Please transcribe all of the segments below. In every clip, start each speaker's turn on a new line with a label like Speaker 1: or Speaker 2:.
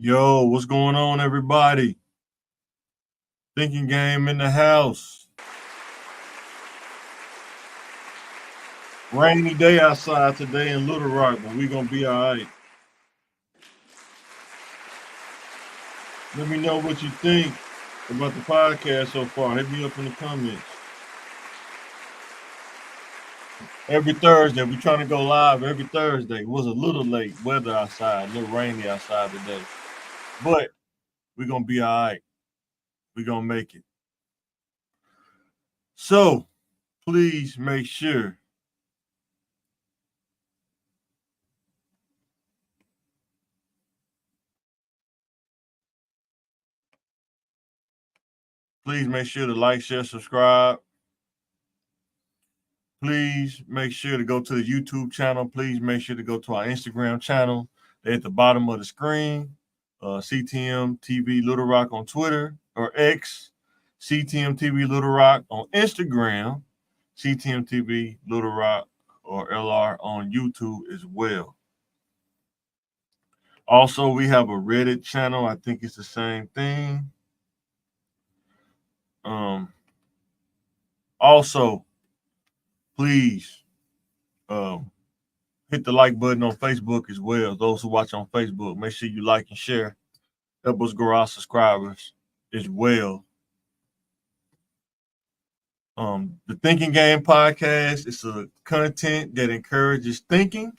Speaker 1: Yo, what's going on, everybody? Thinking game in the house. Rainy day outside today in Little Rock, but we gonna be all right. Let me know what you think about the podcast so far. Hit me up in the comments. Every Thursday, we trying to go live every Thursday. It was a little late weather outside, a little rainy outside today, but we gonna be all right. We gonna make it. So please make sure to like, share, subscribe. Please make sure to go to the YouTube channel. Please make sure to go to our Instagram channel. They're at the bottom of the screen. CTM TV Little Rock on Twitter or X. CTM TV Little Rock on Instagram. CTM TV Little Rock or LR on YouTube as well. Also, we have a Reddit channel. I think it's the same thing. Also, please hit the like button on Facebook as well. Those who watch on Facebook, make sure you like and share. Help us grow our subscribers as well. The Thinking Game podcast is a content that encourages thinking,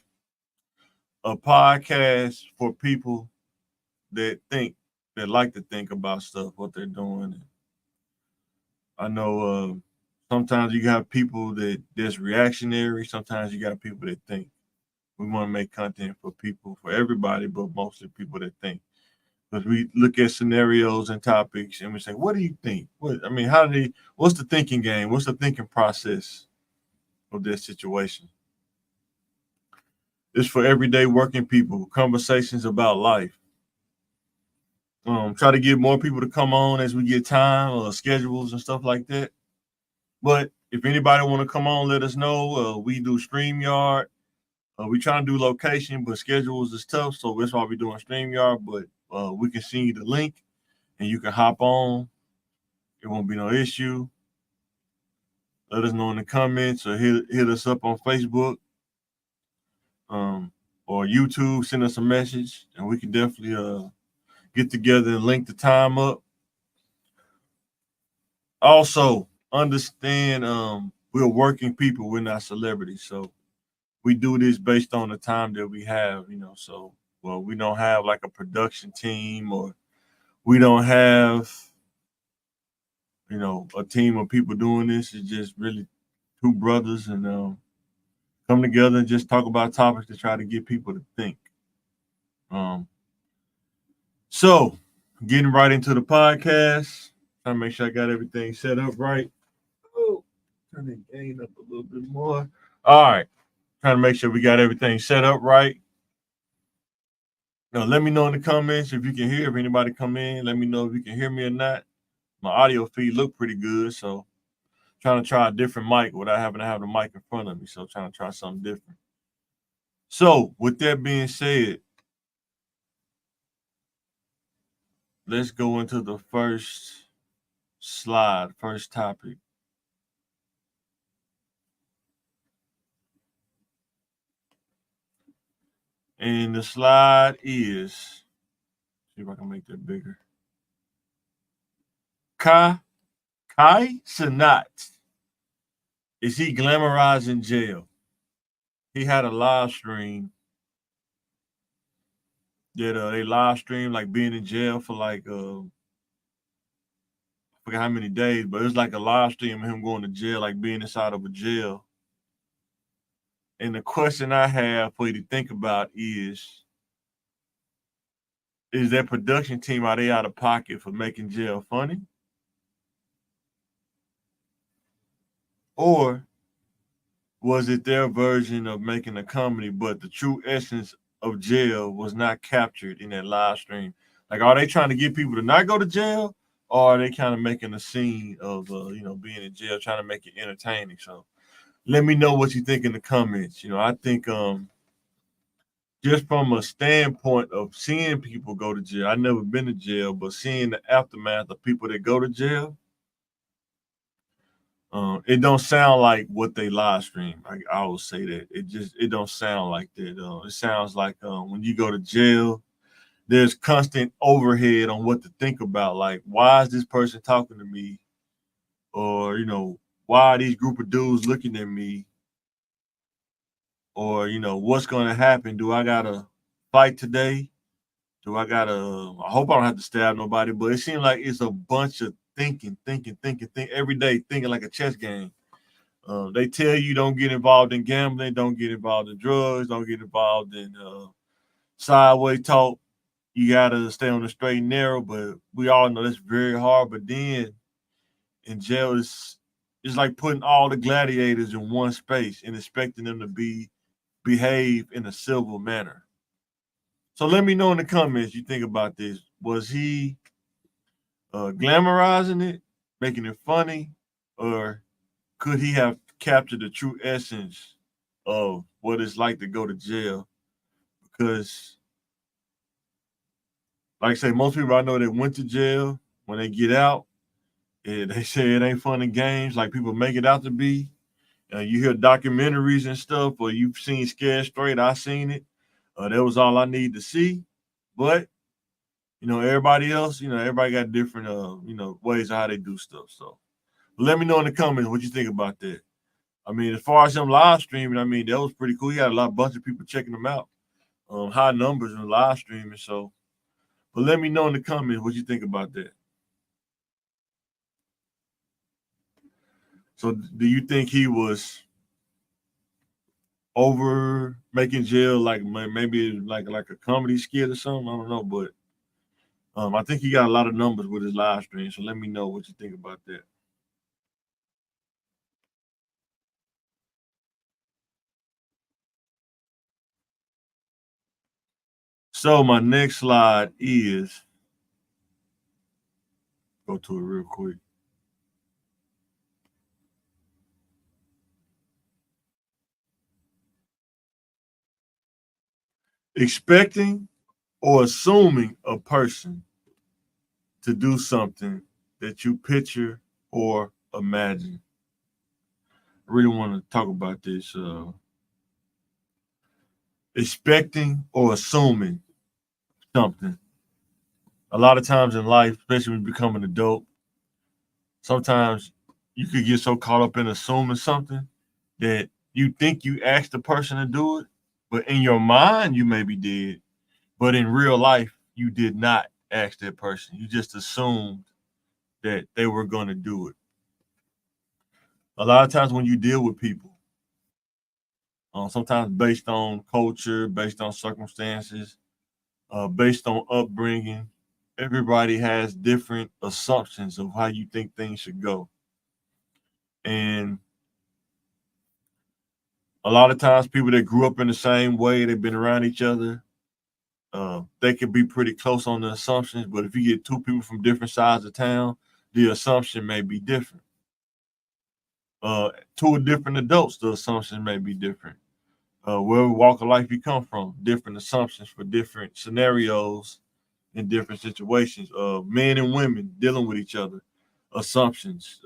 Speaker 1: a podcast for people that think, that like to think about stuff, what they're doing. I know sometimes you got people that's reactionary. Sometimes you got people that think. We want to make content for people, for everybody, but mostly people that think. Because we look at scenarios and topics and we say, what do you think? What's the thinking game? What's the thinking process of this situation? It's for everyday working people, conversations about life. Try to get more people to come on as we get time or schedules and stuff like that. But if anybody want to come on, let us know. We do StreamYard. We try to do location, but schedules is tough, so that's why we're doing StreamYard. But we can send you the link, and you can hop on. It won't be no issue. Let us know in the comments or hit us up on Facebook or YouTube. Send us a message, and we can definitely get together and link the time up. Also, understand we're working people. We're not celebrities, so we do this based on the time that we have. So we don't have like a production team, or we don't have a team of people doing this. It's just really two brothers and come together and just talk about topics to try to get people to think. So getting right into the podcast, trying to make sure I got everything set up right. Oh, turn the gain up a little bit more. All right, trying to make sure we got everything set up right. Now, let me know in the comments if you can hear. If anybody come in, let me know if you can hear me or not. My audio feed looked pretty good, so trying to try a different mic without having to have the mic in front of me. So trying to try something different. So with that being said, let's go into the first slide, first topic. And the slide is, see if I can make that bigger. Kai Cenat. Is he glamorizing jail? He had a live stream that they live stream like being in jail for like I forget how many days, but it's like a live stream of him going to jail, like being inside of a jail. And the question I have for you to think about is that production team, are they out of pocket for making jail funny? Or was it their version of making a comedy, but the true essence of jail was not captured in that live stream? Like, are they trying to get people to not go to jail, or are they kind of making a scene of being in jail, trying to make it entertaining? So let me know what you think in the comments. I think just from a standpoint of seeing people go to jail. I never been to jail, but seeing the aftermath of people that go to jail, it don't sound like what they live stream. I will say that it don't sound like that. It sounds like when you go to jail, there's constant overhead on what to think about. Like, why is this person talking to me? Or, why are these group of dudes looking at me? Or, what's going to happen? Do I got to fight today? Do I got to, I hope I don't have to stab nobody, but it seems like it's a bunch of thinking every day, thinking like a chess game. They tell you don't get involved in gambling, don't get involved in drugs, don't get involved in sideways talk. You gotta stay on the straight and narrow, but we all know that's very hard. But then in jail, it's like putting all the gladiators in one space and expecting them to behave in a civil manner. So let me know in the comments you think about this. Was he glamorizing it, making it funny, or could he have captured the true essence of what it's like to go to jail? Because, like I say, most people I know that went to jail, when they get out, they say it ain't fun and games like people make it out to be. You hear documentaries and stuff, or you've seen Scared Straight. I seen it. That was all I need to see. But everybody else, everybody got different, ways of how they do stuff. So let me know in the comments what you think about that. I mean, as far as him live streaming, I mean, that was pretty cool. He had a bunch of people checking him out. High numbers in live streaming. So, but let me know in the comments what you think about that. So, do you think he was over making jail like maybe like a comedy skit or something? I don't know, but I think he got a lot of numbers with his live stream. So let me know what you think about that. So my next slide is go to it real quick. Expecting or assuming a person to do something that you picture or imagine. I really want to talk about this. Expecting or assuming something. A lot of times in life, especially when you become an adult, sometimes you could get so caught up in assuming something that you think you asked the person to do it, but in your mind you maybe did, but in real life you did not ask that person. You just assumed that they were going to do it. A lot of times when you deal with people, sometimes based on culture, based on circumstances, based on upbringing, everybody has different assumptions of how you think things should go. And a lot of times, people that grew up in the same way, they've been around each other, they can be pretty close on the assumptions. But if you get two people from different sides of town, the assumption may be different. Two different adults, the assumption may be different. Wherever walk of life you come from, different assumptions for different scenarios in different situations. Men and women dealing with each other, assumptions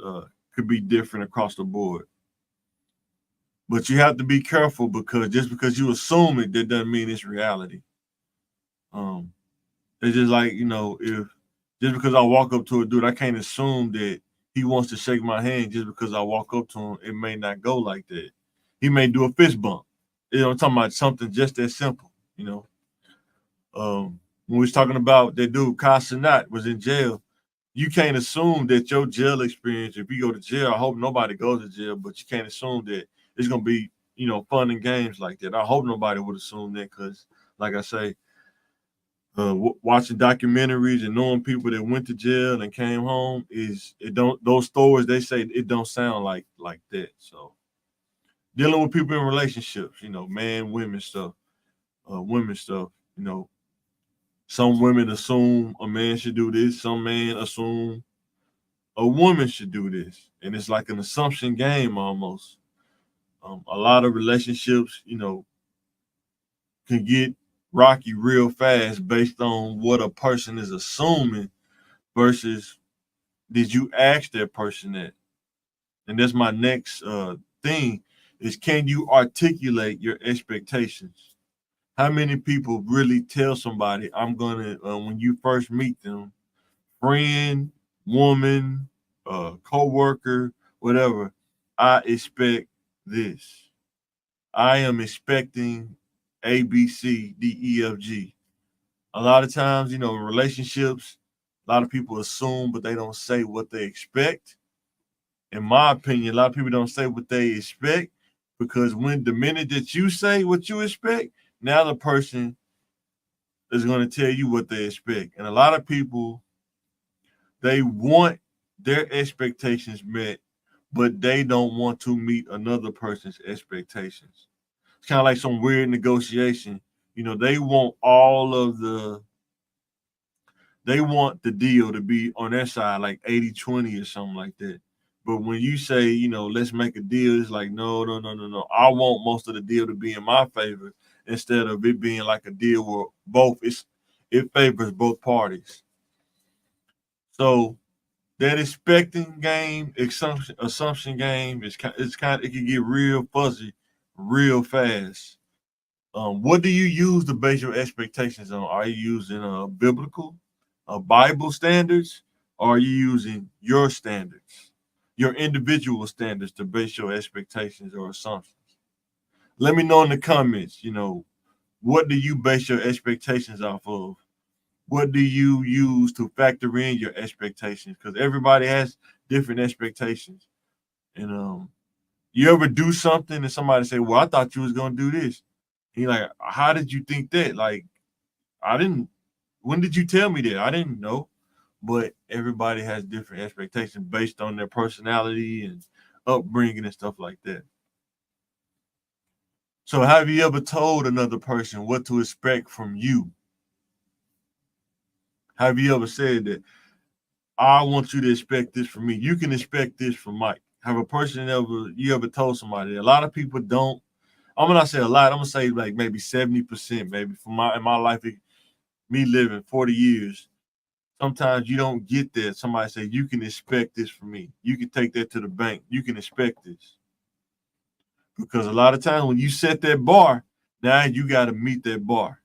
Speaker 1: could be different across the board. But you have to be careful because just because you assume it, that doesn't mean it's reality. Um, it's just like, if just because I walk up to a dude, I can't assume that he wants to shake my hand just because I walk up to him. It may not go like that. He may do a fist bump. I'm talking about something just that simple, when we was talking about that dude, Kai Cenat, was in jail, you can't assume that your jail experience, if you go to jail, I hope nobody goes to jail, but you can't assume that it's gonna be, fun and games like that. I hope nobody would assume that because, like I say, watching documentaries and knowing people that went to jail and came home it don't those stories they say it don't sound like that. So dealing with people in relationships, man, women stuff, women stuff, some women assume a man should do this, some men assume a woman should do this, and it's like an assumption game almost. A lot of relationships, can get rocky real fast based on what a person is assuming versus did you ask that person that? And that's my next thing is can you articulate your expectations? How many people really tell somebody I'm gonna when you first meet them, friend, woman, co-worker, whatever, I expect this. I am expecting A, B, C, D, E, F, G. A lot of times, in relationships, a lot of people assume, but they don't say what they expect. In my opinion, a lot of people don't say what they expect because when the minute that you say what you expect, now the person is going to tell you what they expect. And a lot of people, they want their expectations met, but they don't want to meet another person's expectations. It's kind of like some weird negotiation. They want they want the deal to be on their side, like 80-20 or something like that. But when you say, let's make a deal, it's like, no, no, no, no, no. I want most of the deal to be in my favor instead of it being like a deal where it favors both parties. So that expecting game, assumption game it can get real fuzzy real fast. What do you use to base your expectations on? Are you using biblical, Bible standards, or are you using your standards, your individual standards to base your expectations or assumptions? Let me know in the comments. What do you base your expectations off of? What do you use to factor in your expectations? Because everybody has different expectations. And you ever do something and somebody say, "Well, I thought you was gonna do this." He like, "How did you think that?" Like, I didn't. When did you tell me that? I didn't know. But everybody has different expectations based on their personality and upbringing and stuff like that. So, have you ever told another person what to expect from you? Have you ever said that I want you to expect this from me? You can expect this from Mike. Have a person you ever told somebody? A lot of people don't. I'm gonna say a lot. I'm gonna say like maybe 70%, maybe from in my life, me living 40 years. Sometimes you don't get that. Somebody say you can expect this from me. You can take that to the bank. You can expect this because a lot of times when you set that bar, now you got to meet that bar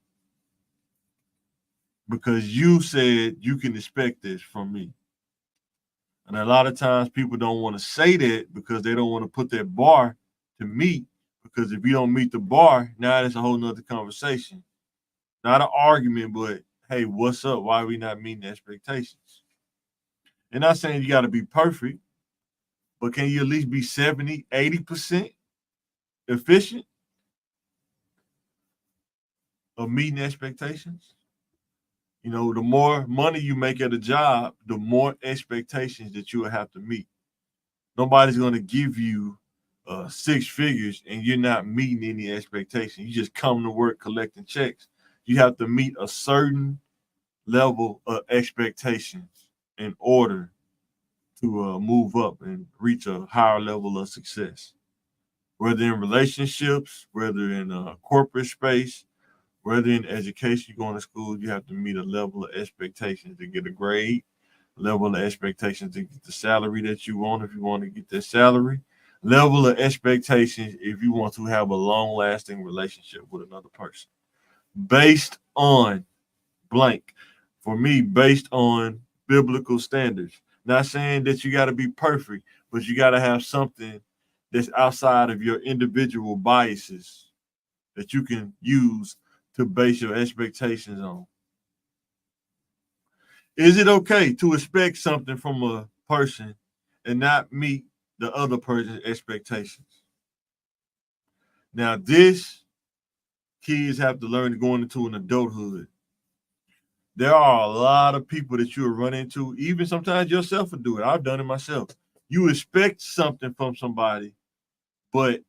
Speaker 1: because you said you can expect this from me. And a lot of times people don't want to say that because they don't want to put that bar to meet. Because if you don't meet the bar, now it's a whole nother conversation. Not an argument, but hey, what's up? Why are we not meeting expectations? And not saying you got to be perfect, but can you at least be 70, 80% efficient of meeting expectations? The more money you make at a job, the more expectations that you will have to meet. Nobody's going to give you 6 figures and you're not meeting any expectations. You just come to work collecting checks. You have to meet a certain level of expectations in order to move up and reach a higher level of success. Whether in relationships, whether in a corporate space, whether in education, you're going to school, you have to meet a level of expectations to get a grade, level of expectations to get the salary that you want if you want to get that salary, level of expectations if you want to have a long lasting relationship with another person based on blank. For me, based on biblical standards. Not saying that you got to be perfect, but you got to have something that's outside of your individual biases that you can use to base your expectations on. Is it okay to expect something from a person and not meet the other person's expectations? Now, this kids have to learn going into an adulthood. There are a lot of people that you'll run into, even sometimes yourself will do it. I've done it myself. You expect something from somebody, but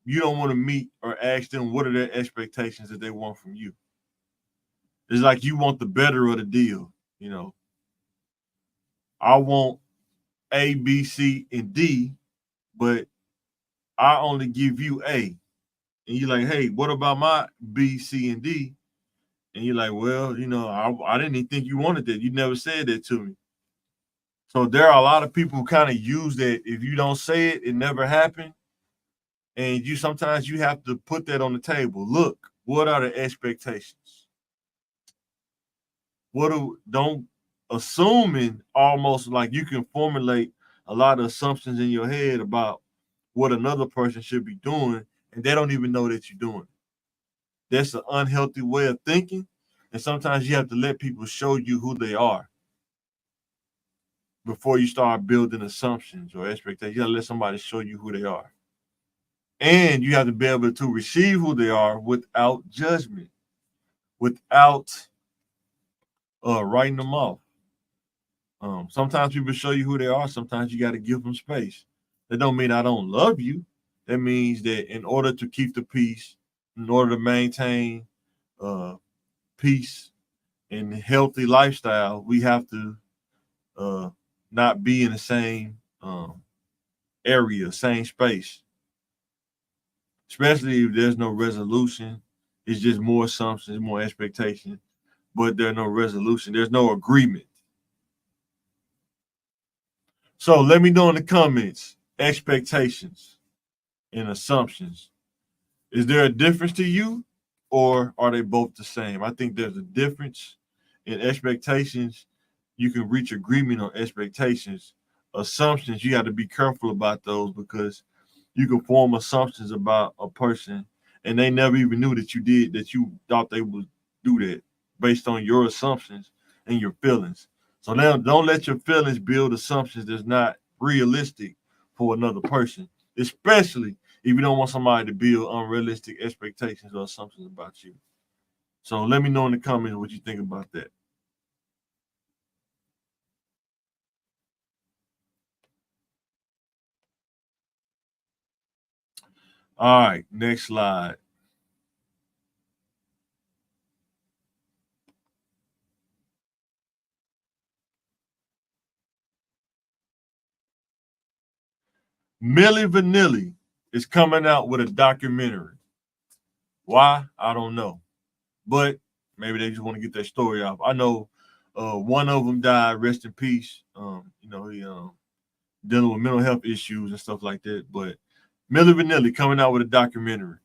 Speaker 1: you don't want to meet or ask them what are their expectations that they want from you. It's like you want the better of the deal. I want A, B, C, and D, but I only give you A. and you're like, hey, what about my B, C, and D? And you're like, well, I didn't even think you wanted that. You never said that to me. So there are a lot of people who kind of use that. If you don't say it, it never happened. And sometimes you have to put that on the table. Look, what are the expectations? Don't assuming almost like you can formulate a lot of assumptions in your head about what another person should be doing, and they don't even know that you're doing it. That's an unhealthy way of thinking. And sometimes you have to let people show you who they are before you start building assumptions or expectations. You gotta let somebody show you who they are. And you have to be able to receive who they are without judgment, without writing them off. Sometimes people show you who they are. Sometimes you got to give them space. That don't mean I don't love you. That means that in order to keep the peace, in order to maintain peace and healthy lifestyle, we have to not be in the same area, same space. Especially if there's no resolution, it's just more assumptions, more expectation, but there's no resolution. There's no agreement. So let me know in the comments expectations and assumptions. Is there a difference to you, or are they both the same? I think there's a difference in expectations. You can reach agreement on expectations. Assumptions, you got to be careful about those because you can form assumptions about a person and they never even knew that you thought they would do that based on your assumptions and your feelings. So now don't let your feelings build assumptions that's not realistic for another person, especially if you don't want somebody to build unrealistic expectations or assumptions about you. So let me know in the comments what you think about that. All right, next slide. Milli Vanilli is coming out with a documentary. Why? I don't know. But maybe they just want to get that story off. I know one of them died, rest in peace. He dealing with mental health issues and stuff like that. But Milli Vanilli coming out with a documentary.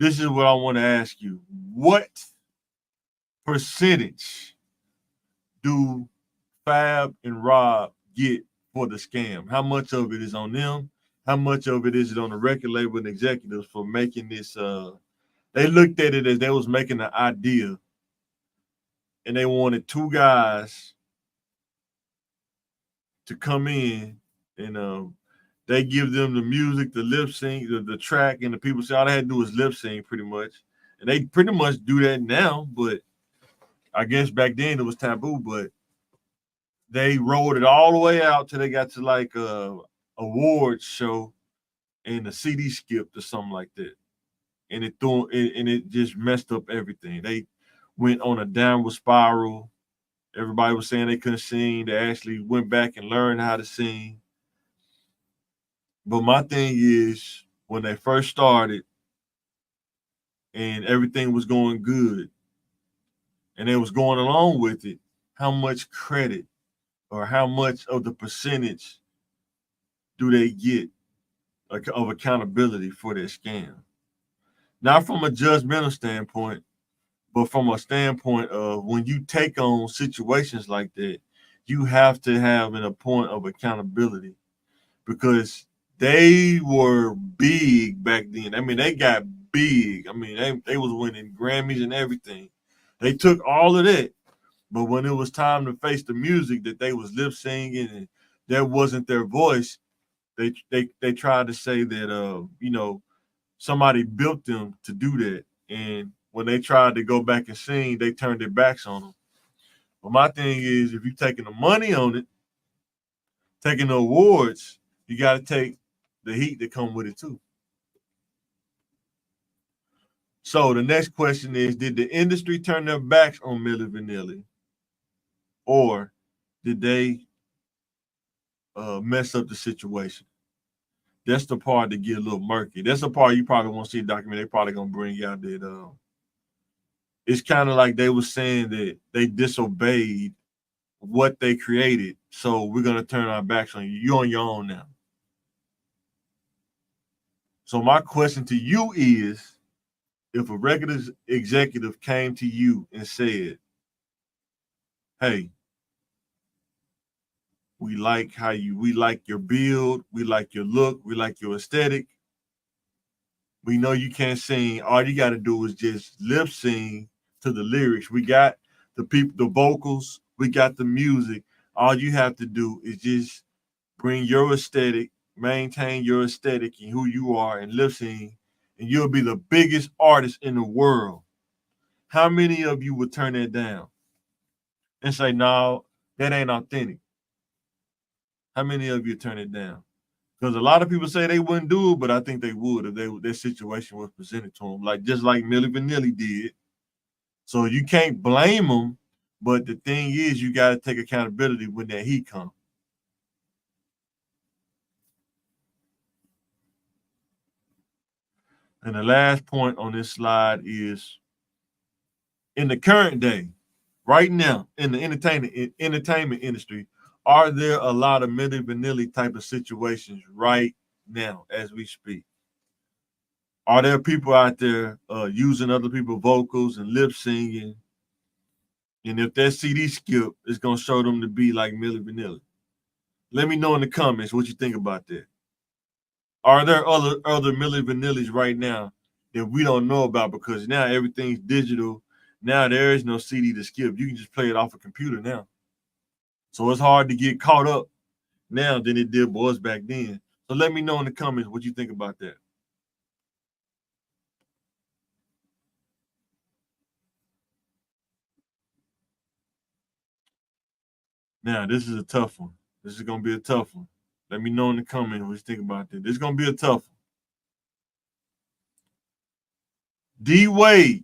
Speaker 1: This is what I want to ask you. What percentage do Fab and Rob get for the scam? How much of it is on them? How much of it is it on the record label and executives for making this? They looked at it as they was making an idea, and they wanted two guys to come in and they give them the music, the lip sync, the track, and the people say all they had to do was lip sync pretty much. And they pretty much do that now, but I guess back then it was taboo, but they rolled it all the way out till they got to like a awards show and the CD skipped or something like that. And it just messed up everything. They went on a downward spiral. Everybody was saying they couldn't sing. They actually went back and learned how to sing. But my thing is, when they first started and everything was going good and they was going along with it, how much credit or how much of the percentage do they get of accountability for their scam? Not from a judgmental standpoint, but from a standpoint of when you take on situations like that, you have to have a point of accountability because they were big back then. I mean, they got big. I mean, they was winning Grammys and everything. They took all of that, but when it was time to face the music that they was lip singing and that wasn't their voice, they tried to say that somebody built them to do that. And when they tried to go back and sing, they turned their backs on them. But my thing is, if you're taking the money on it, taking the awards, you got to take the heat that come with it too. So the next question is, did the industry turn their backs on Milli Vanilli? Or did they mess up the situation? That's the part that get a little murky. That's the part you probably won't see a documentary. They probably gonna bring out that it's kind of like they were saying that they disobeyed what they created, so we're gonna turn our backs on you. You're on your own now. So my question to you is, if a regular executive came to you and said, "Hey, we like your build, we like your look, we like your aesthetic. We know you can't sing. All you got to do is just lip sing to the lyrics. We got the people, the vocals, we got the music. All you have to do is just bring your aesthetic, maintain your aesthetic and who you are, and lip sing, and you'll be the biggest artist in the world." How many of you would turn that down and say, "No, that ain't authentic"? How many of you turn it down? Because a lot of people say they wouldn't do it, but I think they would if their situation was presented to them, like just like Milli Vanilli did. So you can't blame them, but the thing is, you got to take accountability when that heat comes. And the last point on this slide is, in the current day, right now, in the entertainment industry, are there a lot of Milli Vanilli type of situations right now as we speak? Are there people out there using other people's vocals and lip singing? And if that CD skip is gonna show them to be like Milli Vanilli. Let me know in the comments what you think about that. Are there other Milli Vanillis right now that we don't know about because now everything's digital? Now there is no CD to skip. You can just play it off a computer now. So it's hard to get caught up now than it did was back then. So let me know in the comments what you think about that. Now, this is a tough one. This is gonna be a tough one. Let me know in the comments what you think about this. This is gonna be a tough one. D Wade,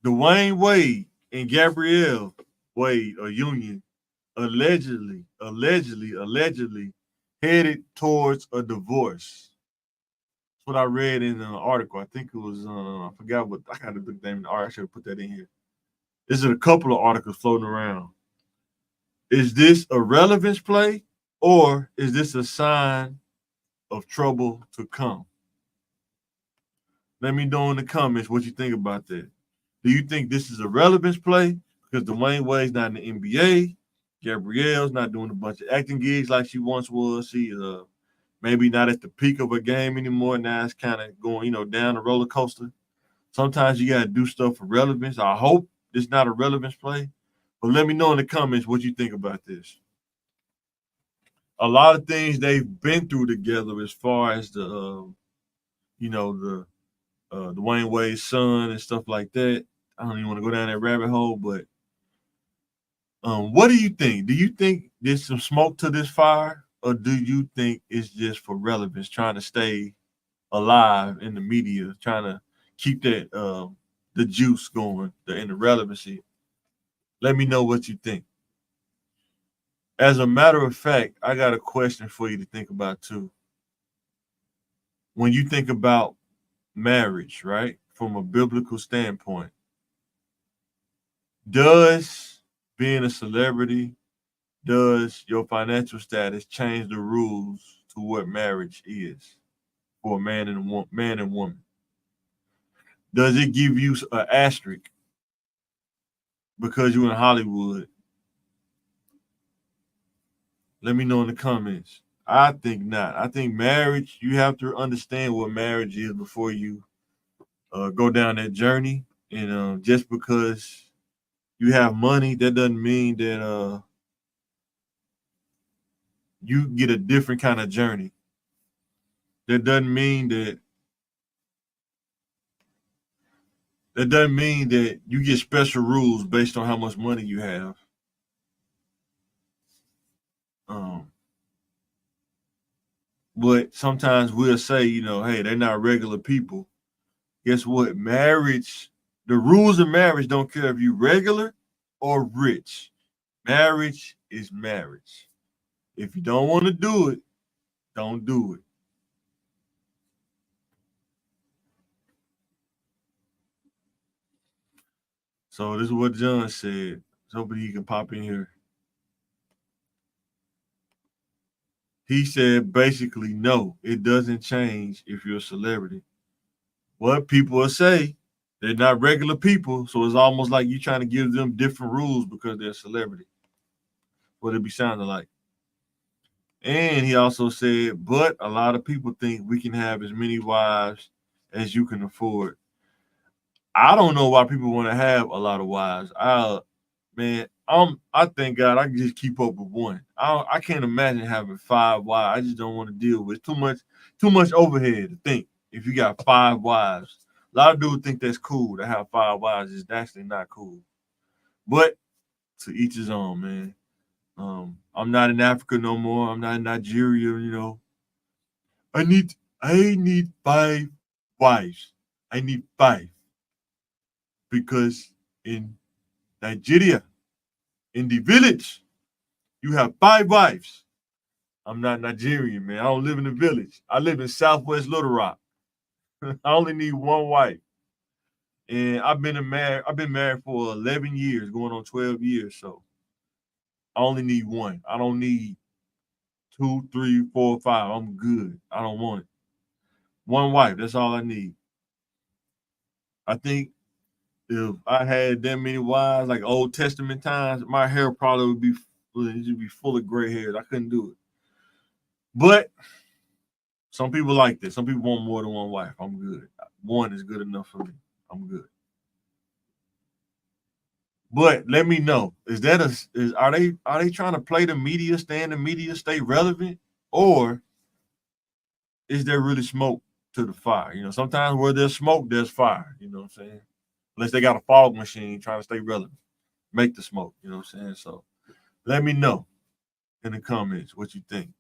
Speaker 1: Dwayne Wade, and Gabrielle Wade, a union, allegedly headed towards a divorce. That's what I read in an article. I think it was I forgot what, I gotta look name the article. I should have put that in here. This is a couple of articles floating around. Is this a relevance play, or is this a sign of trouble to come? Let me know in the comments what you think about that. Do you think this is a relevance play because Dwayne Wade's not in the NBA? Gabrielle's not doing a bunch of acting gigs like she once was. She maybe not at the peak of her game anymore. Now it's kind of going, down the roller coaster. Sometimes you gotta do stuff for relevance. I hope it's not a relevance play, but let me know in the comments what you think about this. A lot of things they've been through together, as far as the Dwayne Wade's son and stuff like that. I don't even want to go down that rabbit hole, but what do you think? Do you think there's some smoke to this fire, or do you think it's just for relevance, trying to stay alive in the media, trying to keep that the juice going, the relevancy? Let me know what you think. As a matter of fact, I got a question for you to think about too. When you think about marriage, right, from a biblical standpoint, does being a celebrity, does your financial status change the rules to what marriage is for a man and woman? Does it give you an asterisk because you're in Hollywood? Let me know in the comments. I think not. I think marriage, you have to understand what marriage is before you go down that journey. And just because you have money, that doesn't mean that you get a different kind of journey. That doesn't mean that you get special rules based on how much money you have. Um, but sometimes we'll say, hey, they're not regular people. Guess what? Marriage, the rules of marriage don't care if you're regular or rich. Marriage is marriage. If you don't want to do it, don't do it. So this is what John said. Hopefully he can pop in here. He said basically, no, it doesn't change if you're a celebrity. What people will say, they're not regular people, so it's almost like you trying to give them different rules because they're a celebrity. What it be sounding like. And he also said, but a lot of people think we can have as many wives as you can afford. I don't know why people want to have a lot of wives. I thank God I can just keep up with one. I can't imagine having 5 wives. I just don't want to deal with too much overhead to think if you got 5 wives. A lot of dudes think that's cool to have 5 wives. It's actually not cool. But to each his own, man. I'm not in Africa no more. I'm not in Nigeria. I need 5 wives. I need 5 because in Nigeria, in the village, you have 5 wives. I'm not Nigerian, man. I don't live in the village. I live in Southwest Little Rock. I only need 1 wife. And I've been married for 11 years, going on 12 years. So I only need 1. I don't need 2, 3, 4, 5. I'm good. I don't want it. 1 wife. That's all I need. I think if I had that many wives, like Old Testament times, my hair probably would be full of gray hairs. I couldn't do it. But some people like this. Some people want more than 1 wife. I'm good. 1 is good enough for me. I'm good. But let me know: are they trying to play the media, stay in the media, stay relevant, or is there really smoke to the fire? Sometimes where there's smoke, there's fire. You know what I'm saying? Unless they got a fog machine trying to stay relevant, make the smoke. You know what I'm saying? So let me know in the comments what you think.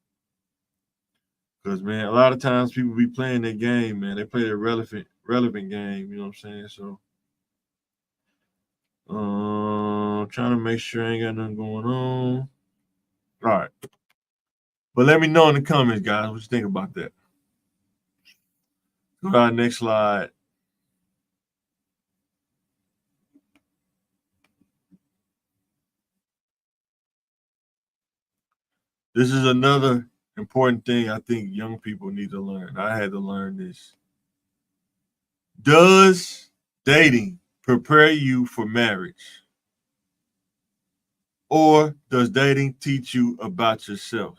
Speaker 1: Because, man, a lot of times people be playing their game, man. They play their relevant game, you know what I'm saying? So, trying to make sure I ain't got nothing going on. All right. But let me know in the comments, guys, what you think about that. Go to our next slide. This is another important thing I think young people need to learn. I had to learn this. Does dating prepare you for marriage? Or does dating teach you about yourself?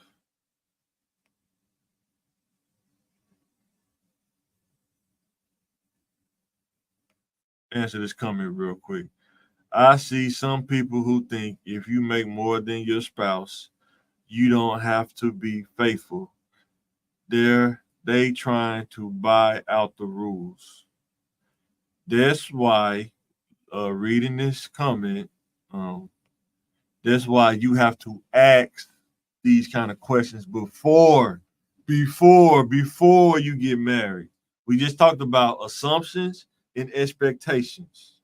Speaker 1: Answer this comment real quick. I see some people who think if you make more than your spouse, you don't have to be faithful. They trying to buy out the rules. That's why reading this comment, that's why you have to ask these kind of questions before you get married. We just talked about assumptions and expectations.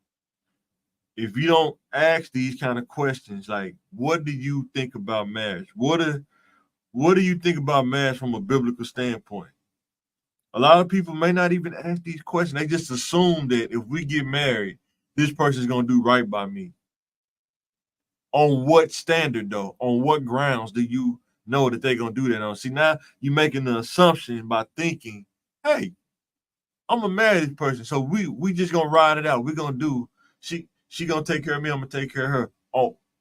Speaker 1: If you don't ask these kind of questions, like what do you think about marriage? What do you think about marriage from a biblical standpoint? A lot of people may not even ask these questions. They just assume that if we get married, this person's gonna do right by me. On what standard though? On what grounds do you know that they're gonna do that on? See, now you're making the assumption by thinking, hey, I'm gonna marry this person, so we just gonna ride it out. We're gonna do she gonna take care of me, I'm gonna take care of her.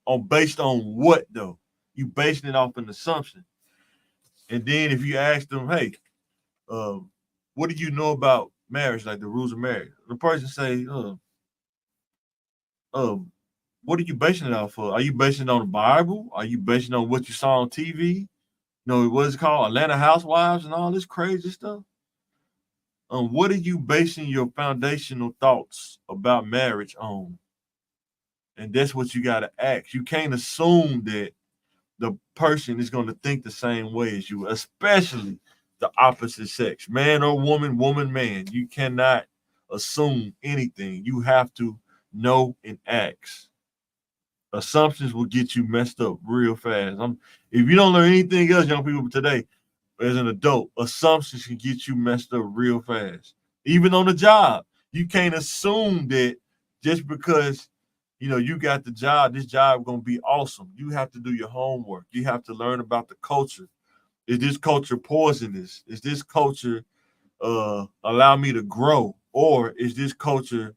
Speaker 1: On based on what though? You basing it off an assumption. And then if you ask them, hey, what do you know about marriage, like the rules of marriage? The person say, what are you basing it off of? Are you basing it on the Bible? Are you basing it on what you saw on TV? What is it called? Atlanta Housewives and all this crazy stuff? What are you basing your foundational thoughts about marriage on? And that's what you got to ask. You can't assume that the person is going to think the same way as you, especially the opposite sex, man or woman, woman, man. You cannot assume anything. You have to know and ask. Assumptions will get you messed up real fast. If you don't learn anything else, young people today, as an adult, assumptions can get you messed up real fast. Even on the job, you can't assume that just because You got the job. This job gonna be awesome. You have to do your homework. You have to learn about the culture. Is this culture poisonous? Is this culture allow me to grow? Or is this culture,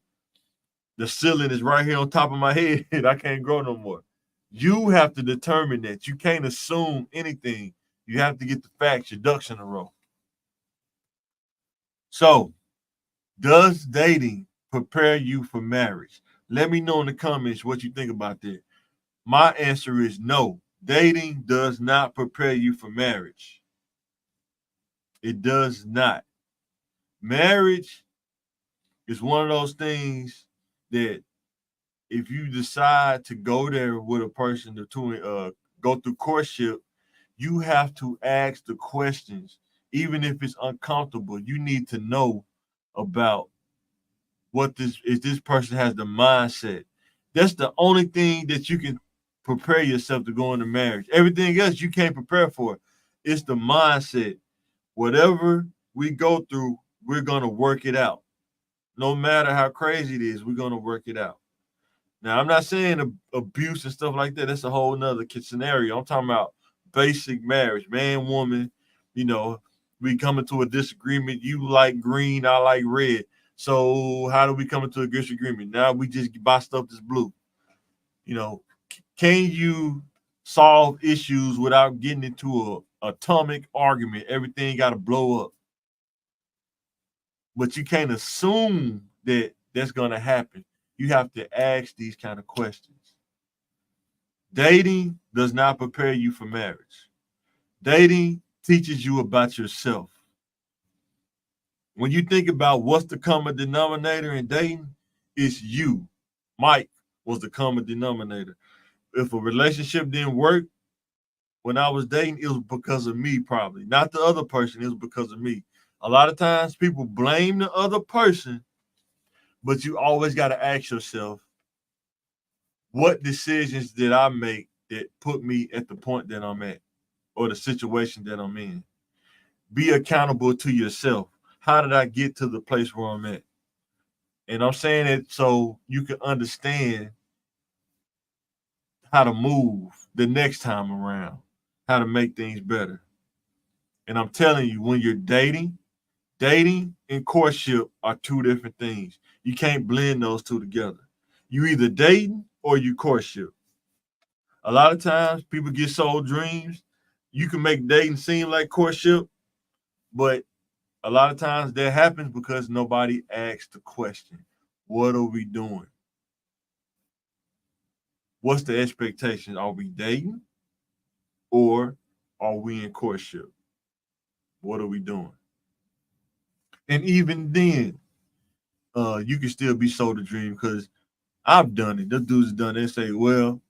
Speaker 1: the ceiling is right here on top of my head and I can't grow no more? You have to determine that. You can't assume anything. You have to get the facts, your ducks in a row. So, does dating prepare you for marriage? Let me know in the comments what you think about that. My answer is no. Dating does not prepare you for marriage. It does not. Marriage is one of those things that if you decide to go there with a person to go through courtship, you have to ask the questions. Even if it's uncomfortable, you need to know about what this person has the mindset. That's the only thing that you can prepare yourself to go into marriage. Everything else you can't prepare for. It's the mindset. Whatever we go through, we're gonna work it out. No matter how crazy it is, we're gonna work it out. Now, I'm not saying abuse and stuff like that. That's a whole nother scenario. I'm talking about basic marriage, man, woman. We come into a disagreement. You like green, I like red. So how do we come into a disagreement? Now we just buy stuff that's blue. Can you solve issues without getting into a atomic argument? Everything got to blow up. But you can't assume that that's going to happen. You have to ask these kind of questions. Dating does not prepare you for marriage. Dating teaches you about yourself. When you think about what's the common denominator in dating, it's you. Mike was the common denominator. If a relationship didn't work when I was dating, it was because of me, probably. Not the other person, it was because of me. A lot of times people blame the other person, but you always got to ask yourself, what decisions did I make that put me at the point that I'm at or the situation that I'm in? Be accountable to yourself. How did I get to the place where I'm at? And I'm saying it so you can understand how to move the next time around, how to make things better. And I'm telling you, when you're dating and courtship are two different things. You can't blend those two together. You either dating or you courtship. A lot of times people get sold dreams. You can make dating seem like courtship, but a lot of times that happens because nobody asks the question, what are we doing? What's the expectation? Are we dating or are we in courtship? What are we doing? And even then, you can still be sold a dream because I've done it. The dudes done it. They say, well,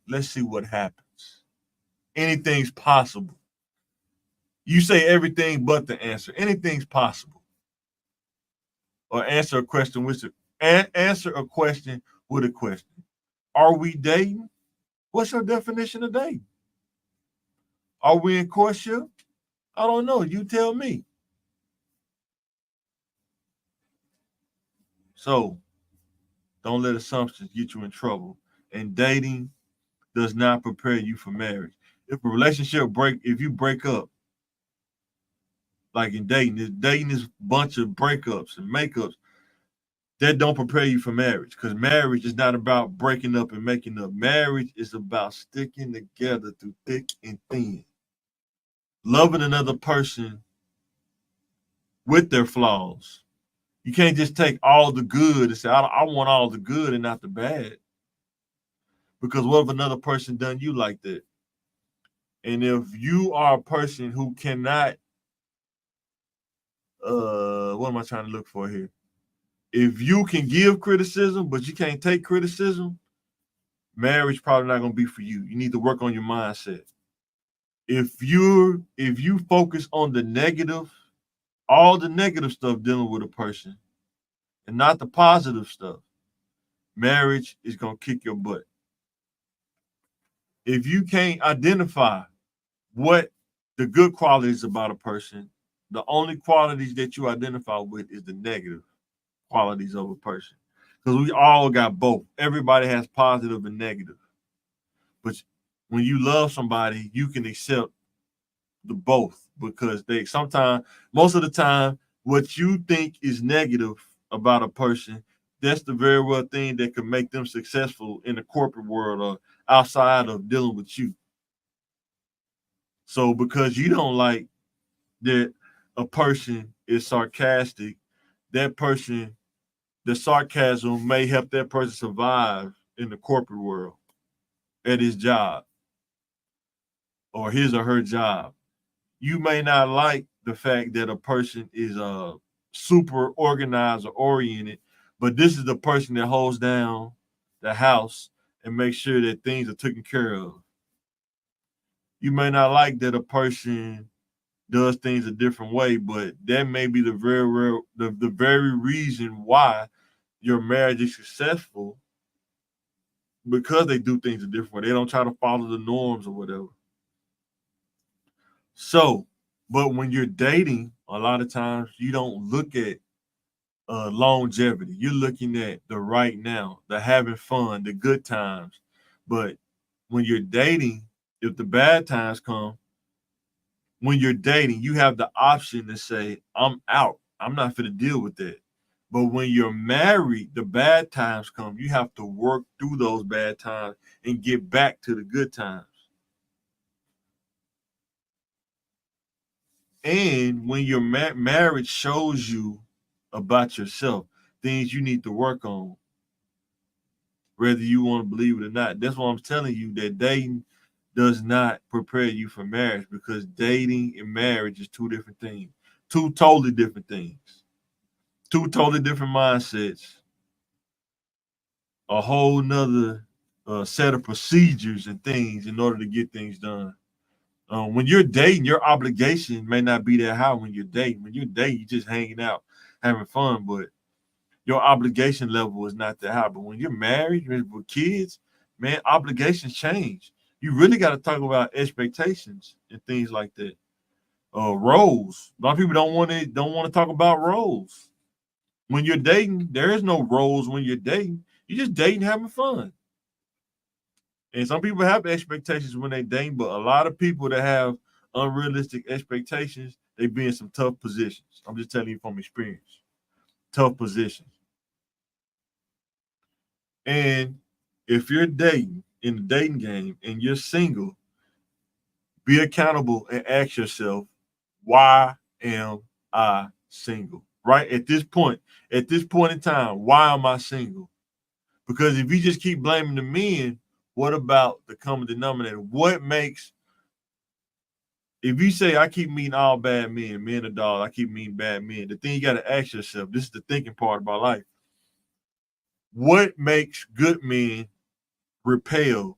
Speaker 1: let's see what happens. Anything's possible. You say everything but the answer. Anything's possible. Or answer a question with a question. Are we dating? What's your definition of dating? Are we in courtship? I don't know. You tell me. So don't let assumptions get you in trouble. And dating does not prepare you for marriage. If you break up, like in dating is a bunch of breakups and makeups that don't prepare you for marriage, because marriage is not about breaking up and making up. Marriage is about sticking together through thick and thin, loving another person with their flaws. You can't just take all the good and say, I want all the good and not the bad. Because what if another person done you like that? And if you are a person who cannot, what am I trying to look for here? If you can give criticism, but you can't take criticism, marriage probably not going to be for you. You need to work on your mindset. If you focus on the negative, all the negative stuff dealing with a person, and not the positive stuff, marriage is going to kick your butt. If you can't identify what the good qualities about a person, the only qualities that you identify with is the negative qualities of a person. because we all got both. Everybody has positive and negative. But when you love somebody, you can accept the both because they sometimes, most of the time, what you think is negative about a person, that's the very well thing that could make them successful in the corporate world or outside of dealing with you. So because you don't like that a person is sarcastic, that person, the sarcasm may help that person survive in the corporate world at his job or his or her job. You may not like the fact that a person is super organized or oriented, but this is the person that holds down the house and makes sure that things are taken care of. You may not like that a person does things a different way, but that may be the very real, the very reason why your marriage is successful because they do things a different way. They don't try to follow the norms or whatever. So, but when you're dating, a lot of times you don't look at longevity. You're looking at the right now, the having fun, the good times. But when you're dating, if the bad times come, when you're dating, you have the option to say, I'm out. I'm not going to deal with that. But when you're married, the bad times come. You have to work through those bad times and get back to the good times. And when your marriage shows you about yourself, things you need to work on, whether you want to believe it or not. That's why I'm telling you that dating does not prepare you for marriage because dating and marriage is two different things, two totally different things, two totally different mindsets, a whole nother set of procedures and things in order to get things done. When you're dating, your obligation may not be that high when you're dating. When you're dating, you're just hanging out, having fun, but your obligation level is not that high. But when you're married with kids, man, obligations change. You really got to talk about expectations and things like that. Roles. A lot of people don't want to talk about roles. When you're dating, there is no roles when you're dating. You're just dating, having fun. And some people have expectations when they date, but a lot of people that have unrealistic expectations, they be in some tough positions. I'm just telling you from experience. Tough positions. And if you're dating in the dating game and you're single, be accountable and ask yourself, why am I single? Right at this point in time, why am I single? Because if you just keep blaming the men, what about the common denominator? What makes, if you say I keep meeting all bad men are dogs, I keep meeting bad men, the thing you got to ask yourself, this is the thinking part about life. What makes good men repel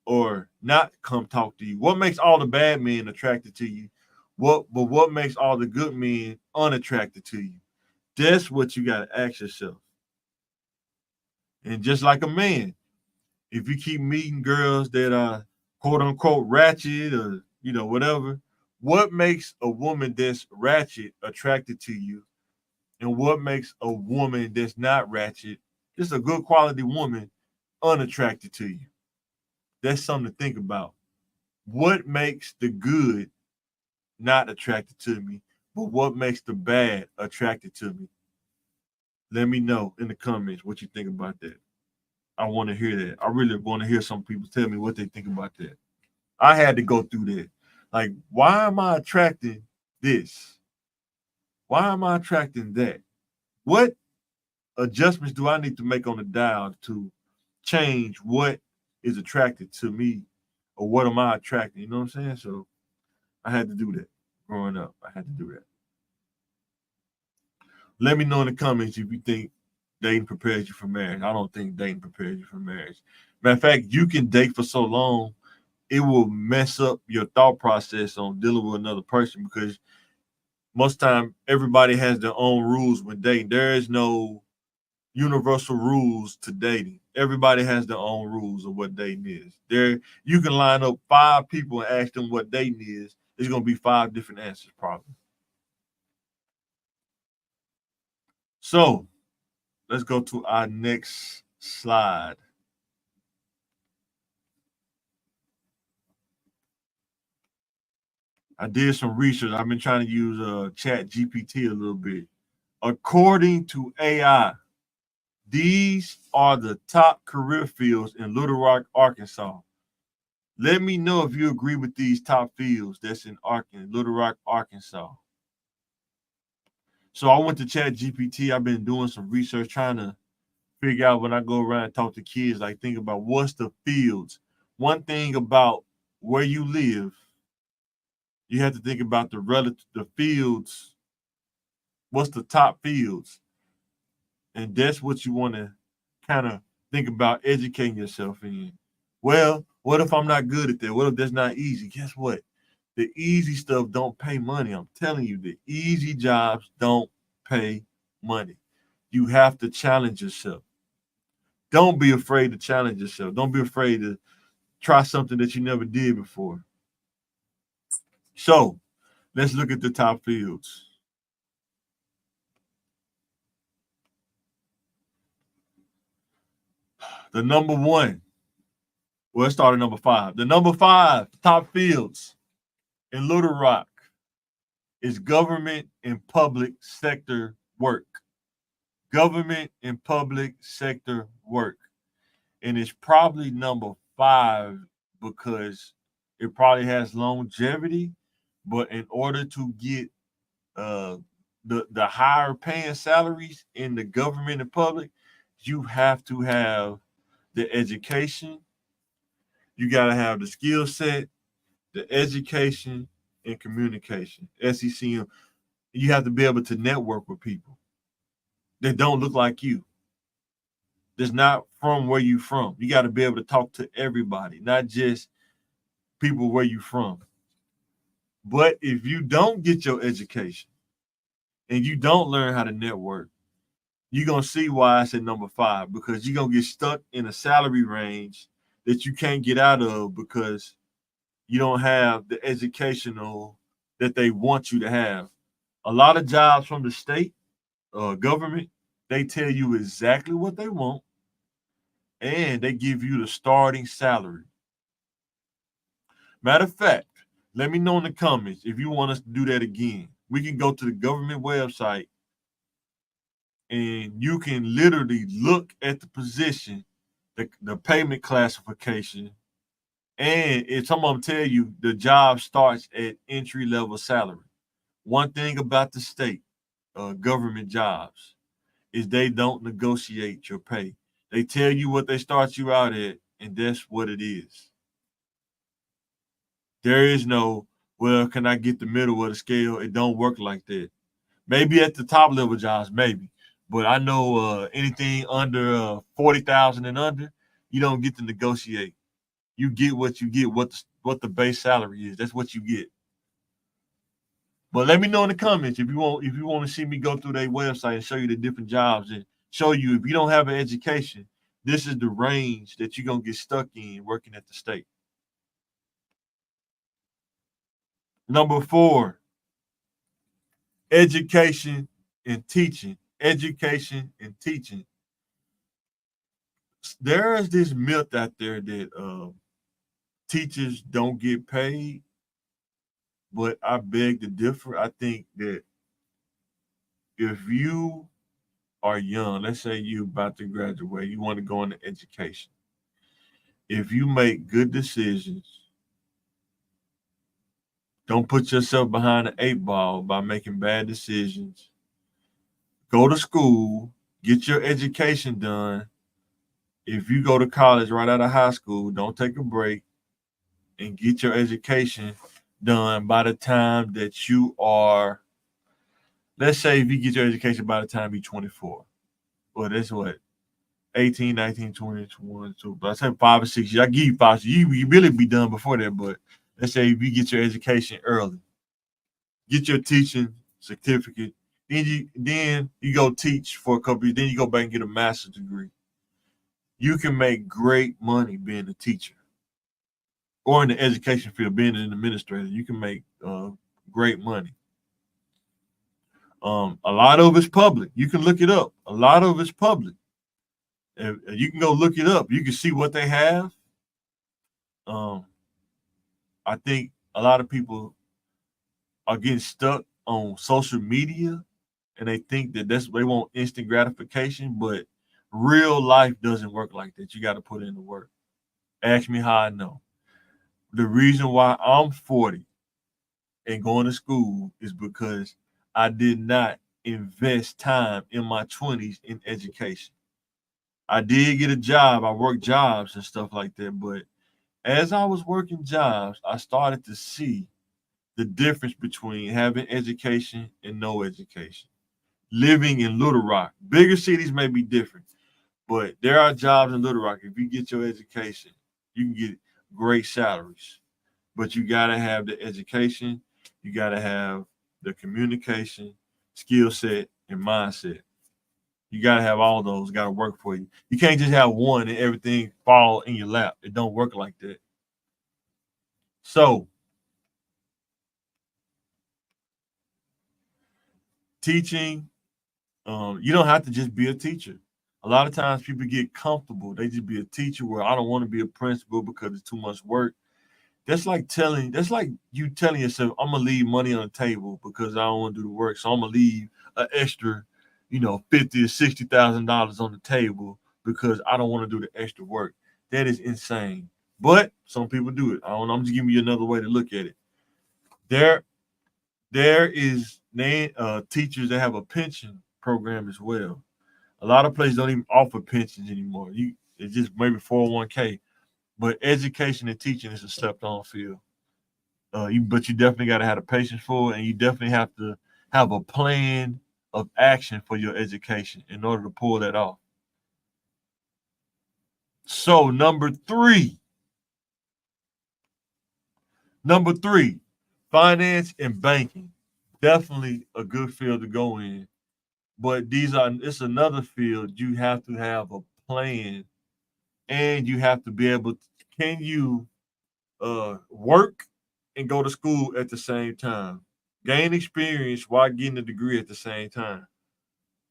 Speaker 1: or not come talk to you? What makes all the bad men attracted to you? What makes all the good men unattracted to you? That's what you got to ask yourself. And just like a man, if you keep meeting girls that are quote unquote ratchet or whatever, what makes a woman that's ratchet attracted to you? And what makes a woman that's not ratchet, just a good quality woman, unattracted to you? That's something to think about. What makes the good not attracted to me, but what makes the bad attracted to me? Let me know in the comments what you think about that. I want to hear that. I really want to hear some people tell me what they think about that. I had to go through that. Like, why am I attracting this? Why am I attracting that? What adjustments do I need to make on the dial to change what is attracted to me or what am I attracting? You know what I'm saying? So I had to do that growing up. I had to do that. Let me know in the comments if you think dating prepares you for marriage. I don't think dating prepares you for marriage. Matter of fact, you can date for so long, it will mess up your thought process on dealing with another person because most time everybody has their own rules when dating. There is no universal rules to dating. Everybody has their own rules of what dating is. There, you can line up 5 people and ask them what dating is. It's going to be 5 different answers, probably. So, let's go to our next slide. I did some research. I've been trying to use Chat GPT a little bit. According to AI, these are the top career fields in Little Rock, Arkansas. Let me know if you agree with these top fields that's in Little Rock, Arkansas. So I went to Chat GPT. I've been doing some research trying to figure out when I go around and talk to kids, like think about what's the fields. One thing about where you live, you have to think about the fields. What's the top fields? And that's what you want to kind of think about educating yourself in. Well, what if I'm not good at that? What if that's not easy? Guess what? The easy stuff don't pay money. I'm telling you, the easy jobs don't pay money. You have to challenge yourself. Don't be afraid to challenge yourself. Don't be afraid to try something that you never did before. So let's look at the top fields. The number one, well, let's start at number 5. The number 5 top fields in Little Rock is government and public sector work. Government and public sector work. And it's probably number 5 because it probably has longevity. But in order to get the higher paying salaries in the government and public, you have to have the education, you got to have the skill set, the education, and communication. SECM. You have to be able to network with people that don't look like you. That's not from where you from. You got to be able to talk to everybody, not just people where you from. But if you don't get your education and you don't learn how to network, you're gonna see why I said number 5, because you're gonna get stuck in a salary range that you can't get out of because you don't have the educational that they want you to have. A lot of jobs from the state government, they tell you exactly what they want and they give you the starting salary. Matter of fact, let me know in the comments if you want us to do that again. We can go to the government website and you can literally look at the position, the payment classification, and if some of them tell you the job starts at entry level salary. One thing about the state government jobs is they don't negotiate your pay. They tell you what they start you out at, and that's what it is. There is no, well, can I get the middle of the scale? It don't work like that. Maybe at the top level jobs, maybe. But I know anything under 40,000 and under, you don't get to negotiate. You get what you get, what the base salary is. That's what you get. But let me know in the comments if you want to see me go through their website and show you the different jobs and show you if you don't have an education, this is the range that you're gonna get stuck in working at the state. Number 4, education and teaching. Education and teaching. There is this myth out there that teachers don't get paid, but I beg to differ. I think that if you are young, let's say you're about to graduate, you want to go into education. If you make good decisions, don't put yourself behind the 8 ball by making bad decisions. Go to school, get your education done. If you go to college right out of high school, don't take a break and get your education done by the time that you are, let's say if you get your education by the time you're 24. Well, that's what, 18, 19, 20, 21, 22. But I said 5 or 6 years. I give you 5. So you really be done before that. But let's say if you get your education early, get your teaching certificate, then you go teach for a couple years, then you go back and get a master's degree. You can make great money being a teacher or in the education field, being an administrator. You can make great money. A lot of it's public. You can look it up. A lot of it's public. And you can go look it up. You can see what they have. Um, I think a lot of people are getting stuck on social media and they think that they want instant gratification, but real life doesn't work like that. You got to put in the work. Ask me how I know. The reason why I'm 40 and going to school is because I did not invest time in my 20s in education. I did get a job. I worked jobs and stuff like that. But as I was working jobs, I started to see the difference between having education and no education. Living in Little Rock, bigger cities may be different, but there are jobs in Little Rock. If you get your education, you can get great salaries. But you got to have the education, you got to have the communication, skill set, and mindset. You got to have all those, got to work for you. You can't just have one and everything fall in your lap. It don't work like that. So, teaching, you don't have to just be a teacher. A lot of times people get comfortable. They just be a teacher where I don't want to be a principal because it's too much work. That's like you telling yourself, I'm gonna leave money on the table because I don't want to do the work. So I'm gonna leave an extra, $50,000 or $60,000 on the table because I don't want to do the extra work. That is insane. But some people do it. I don't know. I'm just giving you another way to look at it. There, there is teachers that have a pension program as well. A lot of places don't even offer pensions anymore. It's just maybe 401k. But education and teaching is a stepped on field. But you definitely got to have the patience for it, and you definitely have to have a plan of action for your education in order to pull that off. So number three, finance and banking, definitely a good field to go in. But it's another field you have to have a plan, and you have to be able. Can you work and go to school at the same time? Gain experience while getting a degree at the same time.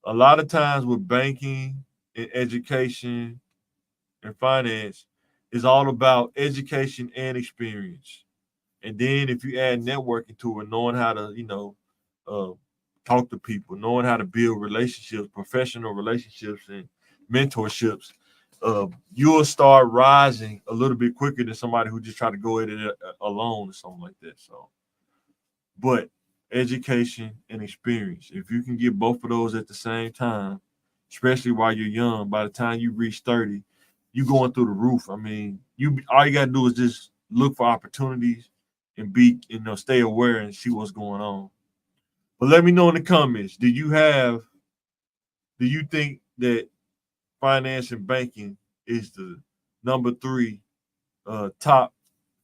Speaker 1: A lot of times with banking and education and finance, is all about education and experience. And then if you add networking to it, knowing how to, uh, talk to people, knowing how to build relationships, professional relationships and mentorships, you'll start rising a little bit quicker than somebody who just try to go at it alone or something like that. So, but education and experience, if you can get both of those at the same time, especially while you're young, by the time you reach 30, you going through the roof. I mean, you all you gotta do is just look for opportunities and stay aware and see what's going on. But let me know in the comments. Do you think that finance and banking is the number three top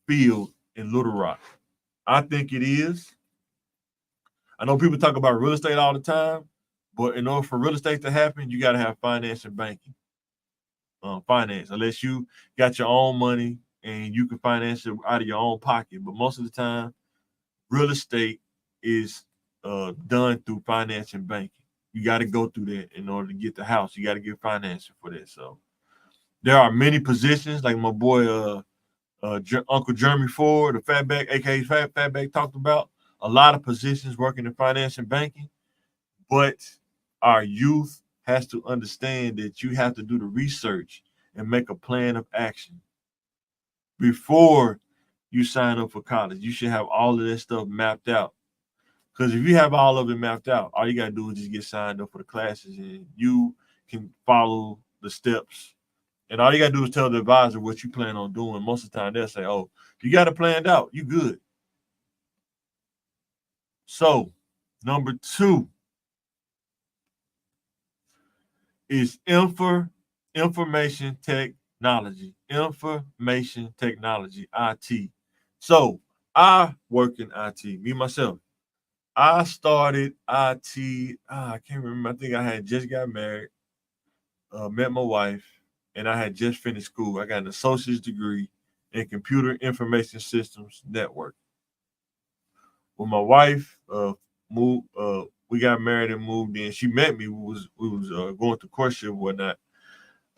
Speaker 1: field in Little Rock? I think it is. I know people talk about real estate all the time, but in order for real estate to happen, you got to have finance and banking. Finance, unless you got your own money and you can finance it out of your own pocket. But most of the time, real estate is done through finance and banking. You got to go through that in order to get the house. You got to get financing for that. So there are many positions, like my boy Uncle Jeremy Ford, the Fatback, aka Fatback, talked about. A lot of positions working in finance and banking, but our youth has to understand that you have to do the research and make a plan of action before you sign up for college. You should have all of that stuff mapped out. Because if you have all of it mapped out, all you gotta do is just get signed up for the classes, and you can follow the steps. And all you gotta do is tell the advisor what you plan on doing. Most of the time, they'll say, "Oh, you got it planned out. You good." So, number two is information technology. Information technology, IT. So, I work in IT. Me myself, I started IT. I can't remember. I think I had just got married, met my wife, and I had just finished school. I got an associate's degree in computer information systems network. When my wife moved, we got married and moved in. She met me. We was going through courtship and whatnot.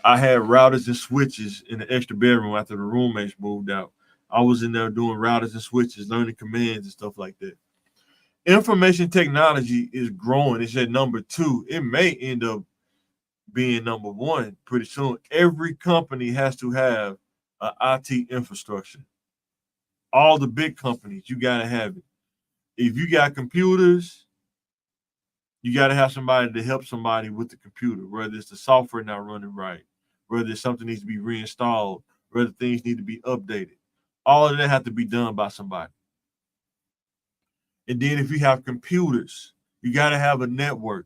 Speaker 1: I had routers and switches in the extra bedroom after the roommates moved out. I was in there doing routers and switches, learning commands and stuff like that. Information technology is growing. It's at number 2. It may end up being number 1 pretty soon. Every company has to have an IT infrastructure. All the big companies, you got to have it. If you got computers, you got to have somebody to help somebody with the computer, whether it's the software not running right, whether something needs to be reinstalled, whether things need to be updated. All of that have to be done by somebody. And then if you have computers, you got to have a network.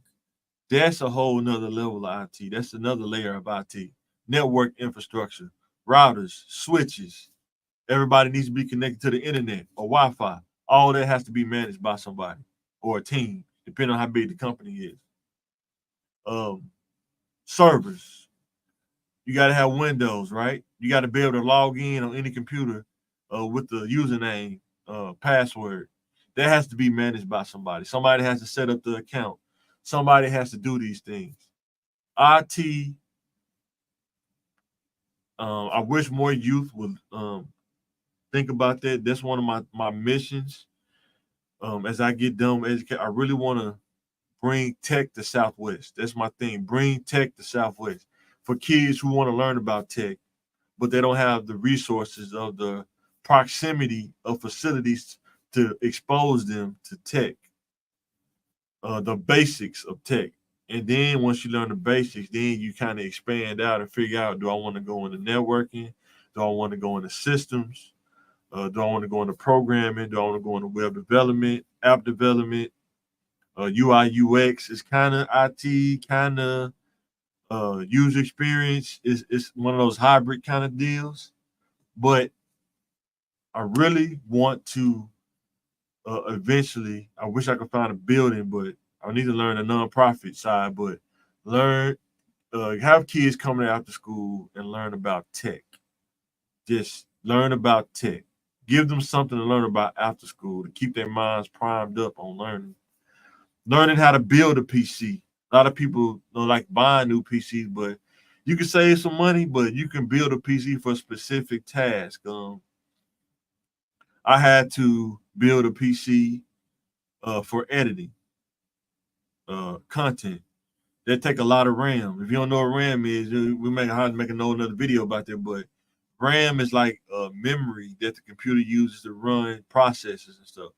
Speaker 1: That's a whole nother level of IT. That's another layer of IT. Network infrastructure, routers, switches. Everybody needs to be connected to the internet or Wi-Fi. All that has to be managed by somebody or a team, depending on how big the company is. Servers. You got to have Windows, right? You got to be able to log in on any computer with the username, password. That has to be managed by somebody. Somebody has to set up the account. Somebody has to do these things. IT. I wish more youth would think about that. That's one of my missions. As I get done with education, I really want to bring tech to Southwest. That's my thing. Bring tech to Southwest for kids who want to learn about tech, but they don't have the resources of the proximity of facilities to expose them to tech, the basics of tech. And then once you learn the basics, then you kind of expand out and figure out, do I want to go into networking? Do I want to go into systems? Do I want to go into programming? Do I want to go into web development, app development? UI UX is kind of IT, kind of user experience. It's one of those hybrid kind of deals. But I really want to eventually, I wish I could find a building, but I need to learn the nonprofit side, but have kids coming after school and learn about tech. Just learn about tech. Give them something to learn about after school to keep their minds primed up on learning. Learning how to build a PC. A lot of people don't like buying new PCs, but you can save some money, but you can build a PC for a specific task. I had to build a PC for editing content. That take a lot of RAM. If you don't know what RAM is, we may have to make another video about that. But RAM is like a memory that the computer uses to run processes and stuff.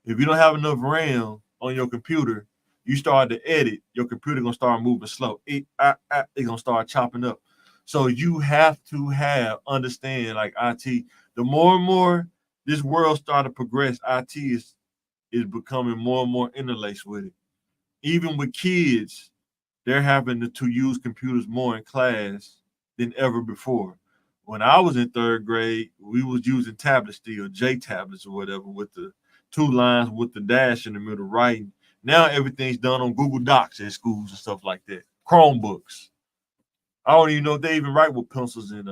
Speaker 1: If you don't have enough RAM on your computer, you start to edit, your computer gonna start moving slow. It's gonna start chopping up. So you have to understand like IT. The more and more this world started to progress, IT is becoming more and more interlaced with it. Even with kids, they're having to use computers more in class than ever before. When I was in 3rd grade, we was using tablets still, J tablets or whatever, with the 2 lines with the dash in the middle writing. Now everything's done on Google Docs at schools and stuff like that. Chromebooks. I don't even know if they even write with pencils and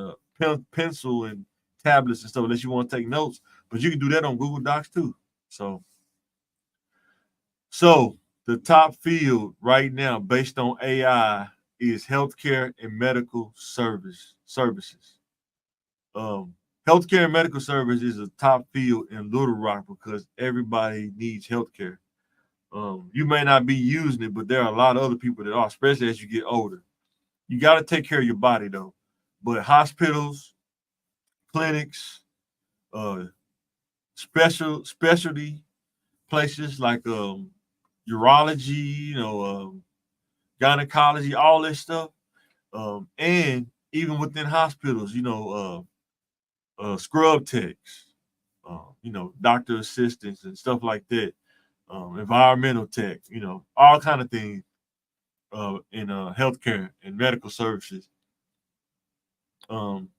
Speaker 1: pencil and tablets and stuff unless you want to take notes. But you can do that on Google Docs too. So the top field right now, based on AI, is healthcare and medical services. Healthcare and medical service is a top field in Little Rock because everybody needs healthcare. You may not be using it, but there are a lot of other people that are, especially as you get older. You got to take care of your body though. But hospitals, clinics, specialty places like urology, gynecology, all this stuff. And even within hospitals, scrub techs, doctor assistants and stuff like that, environmental tech, all kind of things in healthcare and medical services. And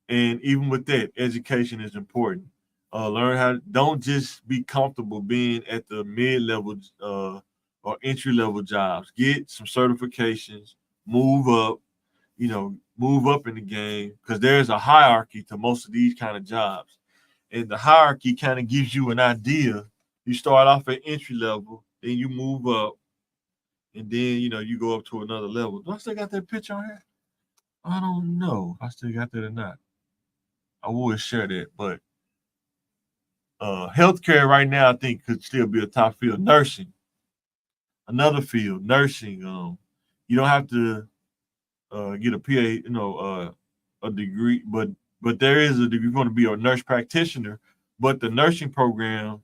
Speaker 1: even with that, education is important. Learn how. Don't just be comfortable being at the mid-level or entry-level jobs. Get some certifications. Move up. Move up in the game because there's a hierarchy to most of these kind of jobs, and the hierarchy kind of gives you an idea. You start off at entry level, then you move up, And then, you go up to another level. Do I still got that picture on here? I don't know if I still got that or not. I would share that, but healthcare right now, I think, could still be a top field. Nursing, another field. Nursing, you don't have to get a PA, a degree, but there is a degree. You're going to be a nurse practitioner, but the nursing program,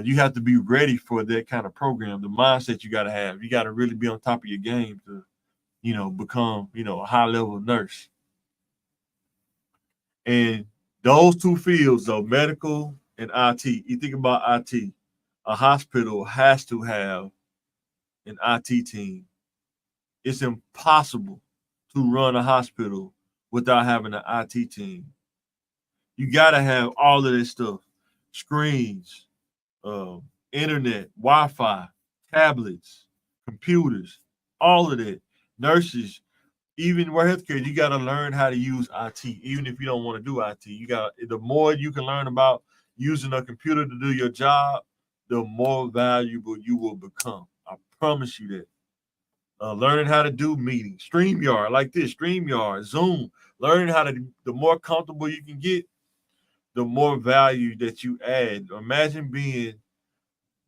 Speaker 1: you have to be ready for that kind of program. The mindset you got to have. You got to really be on top of your game to, become, a high level nurse. And those two fields, though, medical and IT. You think about IT, a hospital has to have an IT team. It's impossible to run a hospital without having an IT team. You got to have all of this stuff: screens, internet, Wi-Fi, tablets, computers, all of that. Nurses, even where healthcare, you got to learn how to use IT, even if you don't want to do IT. The more you can learn about using a computer to do your job, the more valuable you will become. I promise you that. Learning how to do meetings, StreamYard like this, StreamYard, Zoom. Learning the more comfortable you can get, the more value that you add. Imagine being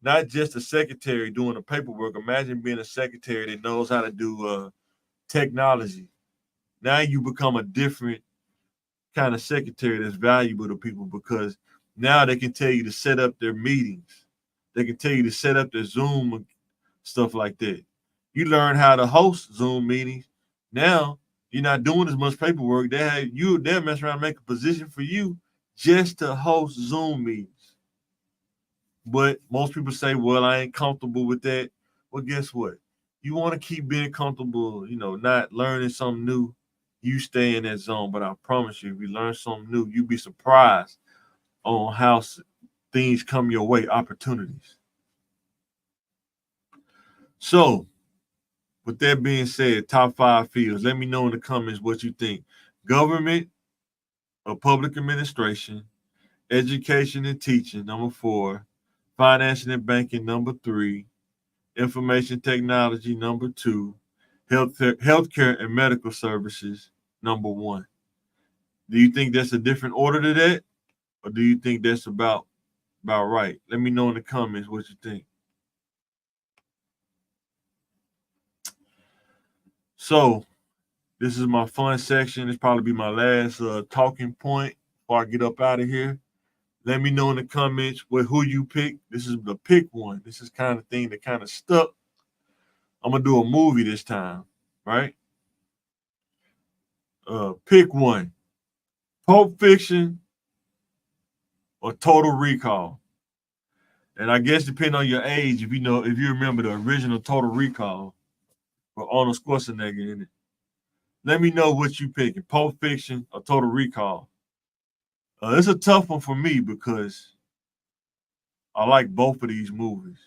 Speaker 1: not just a secretary doing the paperwork. Imagine being a secretary that knows how to do technology. Now you become a different kind of secretary that's valuable to people because now they can tell you to set up their meetings. They can tell you to set up their Zoom, stuff like that. You learn how to host Zoom meetings. Now you're not doing as much paperwork. They'll mess around and make a position for you just to host Zoom meetings. But most people say, well, I ain't comfortable with that. Well, guess what? You want to keep being comfortable, not learning something new. You stay in that zone. But I promise you, if you learn something new, you'll be surprised on how things come your way, opportunities. So, with that being said, top 5 fields. Let me know in the comments what you think. Government or public administration, education and teaching, number 4, financing and banking, number 3, information technology, number 2, healthcare and medical services, number 1. Do you think that's a different order to that? Or do you think that's about right? Let me know in the comments what you think. So, this is my fun section. It's probably be my last talking point before I get up out of here. Let me know in the comments who you pick. This is the pick one. This is kind of thing that kind of stuck. I'm gonna do a movie this time, right? Pick one: Pulp Fiction or Total Recall. And I guess depending on your age, if you remember the original Total Recall with Arnold Schwarzenegger in it. Let me know what you picking: Pulp Fiction or Total Recall. It's a tough one for me because I like both of these movies.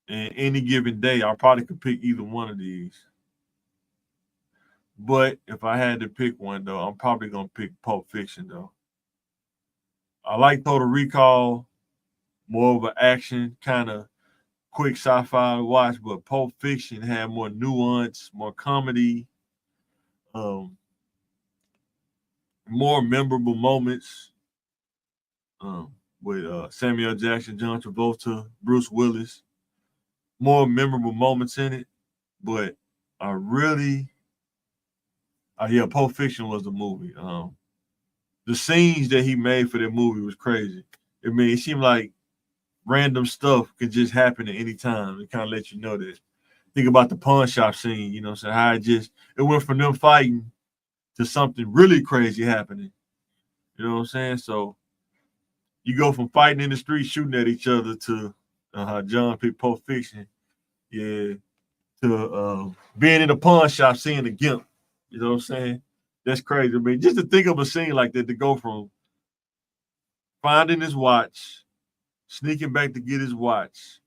Speaker 1: And any given day, I probably could pick either one of these. But if I had to pick one, though, I'm probably gonna pick Pulp Fiction, though. I like Total Recall, more of an action kind of quick sci-fi to watch, but Pulp Fiction had more nuance, more comedy, um, more memorable moments with Samuel Jackson, John Travolta, Bruce Willis. More memorable moments in it, but I really, Pulp Fiction was the movie. The scenes that he made for that movie was crazy. I mean, it seemed like random stuff could just happen at any time. It kind of let you know that. Think about the pawn shop scene, so how it went from them fighting to something really crazy happening. You know what I'm saying? So you go from fighting in the street, shooting at each other to John picked Pulp Fiction. Yeah. To being in a pawn shop, seeing the gimp. You know what I'm saying? That's crazy. I mean, just to think of a scene like that, to go from finding his watch, sneaking back to get his watch,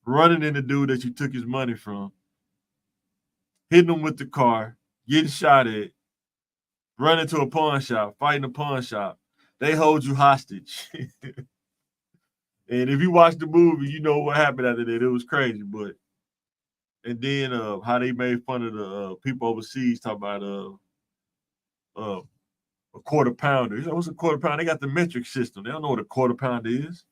Speaker 1: running into the dude that you took his money from, hitting him with the car, getting shot at, running to a pawn shop, fighting a pawn shop. They hold you hostage. And if you watch the movie, you know what happened after that. It was crazy, but and then how they made fun of the people overseas talking about uh a quarter pounder. What's a quarter pounder? They got the metric system. They don't know what a quarter pounder is.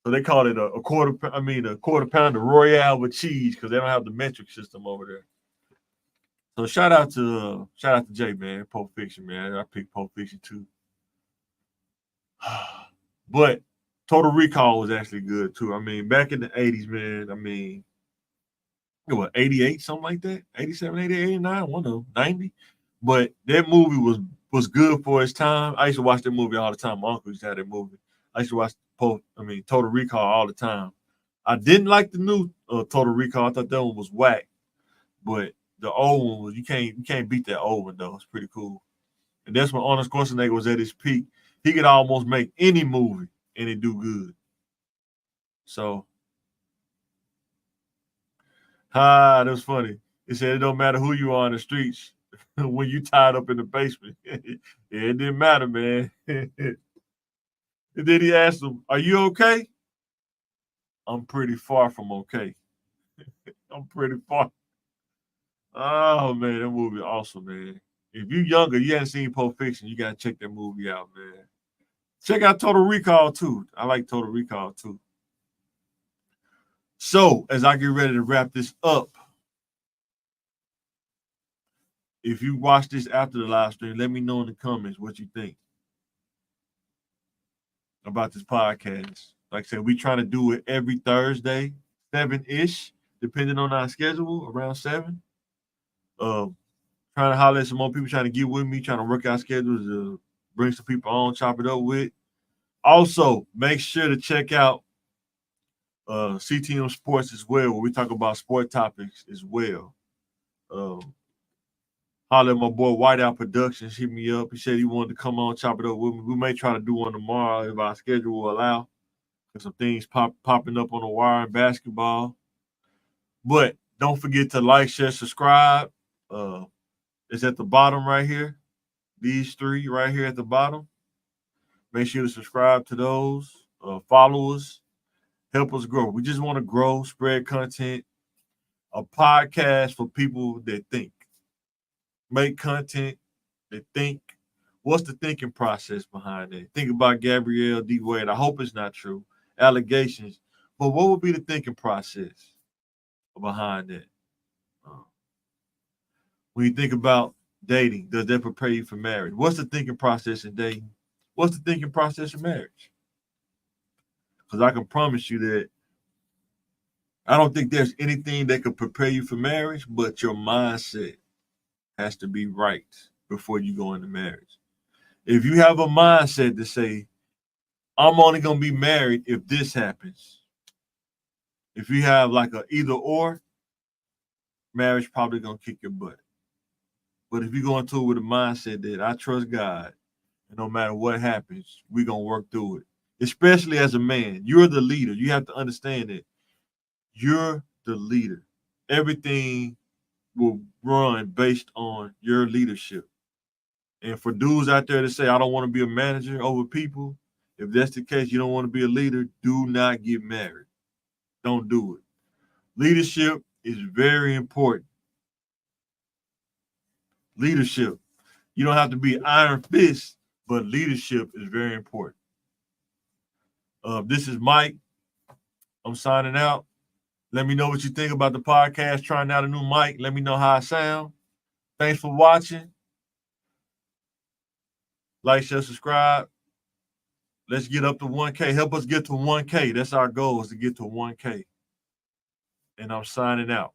Speaker 1: So they call it a quarter pounder Royale with cheese because they don't have the metric system over there. So shout out to Jay, man. Pulp Fiction, man. I picked Pulp Fiction too. But Total Recall was actually good too. I mean, back in the 80s, man, I mean, what, 88, something like that? 87, 88, 89, one of them, 90. But that movie was good for its time. I used to watch that movie all the time. My uncle used to have that movie. I used to watch Total Recall all the time. I didn't like the new Total Recall. I thought that one was whack. But the old one was you can't beat that old one though. It's pretty cool. And that's when Arnold Schwarzenegger was at his peak. He could almost make any movie and it do good. So that was funny. He said it don't matter who you are in the streets when you tied up in the basement. Yeah, it didn't matter, man. And then he asked him, "Are you okay?" I'm pretty far from okay. I'm pretty far. Oh man, that movie awesome, man. If you younger, you haven't seen Pulp Fiction, you gotta check that movie out, man. Check out Total Recall too. I like Total Recall too. So as I get ready to wrap this up, if you watch this after the live stream, let me know in the comments what you think about this podcast. Like I said, we trying to do it every Thursday, 7-ish, depending on our schedule, around 7. Trying to holler at some more people, trying to get with me, trying to work out schedules to bring some people on, chop it up with. Also, make sure to check out CTM Sports as well, where we talk about sport topics as well. Holler at my boy Whiteout Productions, hit me up. He said he wanted to come on, chop it up with me. We may try to do one tomorrow if our schedule will allow. There's some things popping up on the wire in basketball. But don't forget to like, share, subscribe. It's at the bottom right here. These 3 right here at the bottom. Make sure to subscribe to those. Follow us. Help us grow. We just want to grow, spread content. A podcast for people that think. Make content that think. What's the thinking process behind it? Think about Gabrielle D. Wade. I hope it's not true. Allegations. But what would be the thinking process behind that? When you think about dating, does that prepare you for marriage? What's the thinking process in dating? What's the thinking process in marriage? Because I can promise you that I don't think there's anything that could prepare you for marriage, but your mindset has to be right before you go into marriage. If you have a mindset to say, I'm only going to be married if this happens. If you have like a either or, marriage probably going to kick your butt. But if you go into it with a mindset that I trust God, and no matter what happens, we're going to work through it. Especially as a man, you're the leader. You have to understand that you're the leader. Everything will run based on your leadership. And for dudes out there to say, I don't want to be a manager over people, if that's the case, you don't want to be a leader, do not get married. Don't do it. Leadership is very important. Leadership. You don't have to be iron fist, but leadership is very important. This is Mike. I'm signing out. Let me know what you think about the podcast. Trying out a new mic. Let me know how I sound. Thanks for watching. Like, share, subscribe. Let's get up to 1K. Help us get to 1K. That's our goal, is to get to 1K. And I'm signing out.